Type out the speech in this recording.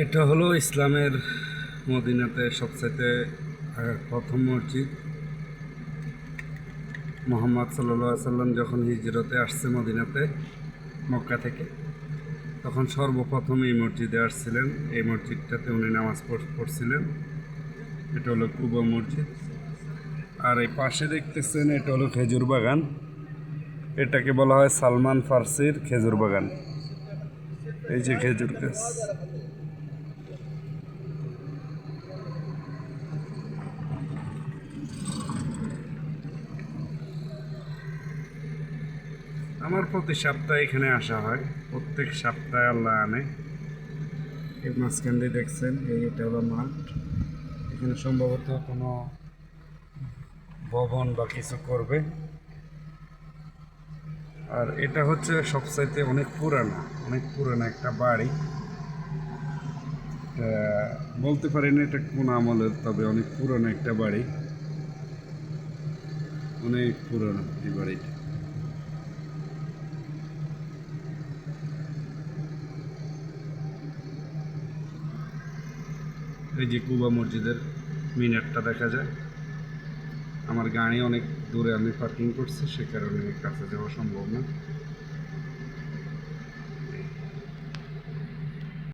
এটা হলো ইসলামের মদিনাতে সবচাইতে প্রথম মসজিদ। মোহাম্মদ সাল্লাল্লাহু আলাইহি সাল্লাম যখন হিজরতে আসছে মদিনাতে মক্কা থেকে, তখন সর্বপ্রথম এই মসজিদে আসছিলেন। এই মসজিদটাতে উনি নামাজ পড়ছিলেন। এটা হলো কুবা মসজিদ। আর এই পাশে দেখতেছেন, এটা হলো খেজুর বাগান। এটাকে বলা হয় সালমান ফার্সির খেজুর বাগান। এই যে খেজুর গাছ। আমার প্রতি সপ্তাহে এখানে আসা হয়, প্রত্যেক সপ্তাহে আল্লাহ আনে। এই মাঝখান দিয়ে দেখছেন, এটা হলো মাঠ। এখানে সম্ভবত কোনো ভবন বা কিছু করবে। আর এটা হচ্ছে সবচাইতে অনেক পুরানা একটা বাড়ি। বলতে পারি না এটা কোন আমলের, তবে অনেক পুরানো একটা বাড়ি, অনেক পুরানো এই বাড়িটা। এই যে কুবা মসজিদের মিনারটা দেখা যায়। আমার গাড়ি অনেক দূরে আমি পার্কিং করছি, সে কারণে কাছে যাওয়া সম্ভব না।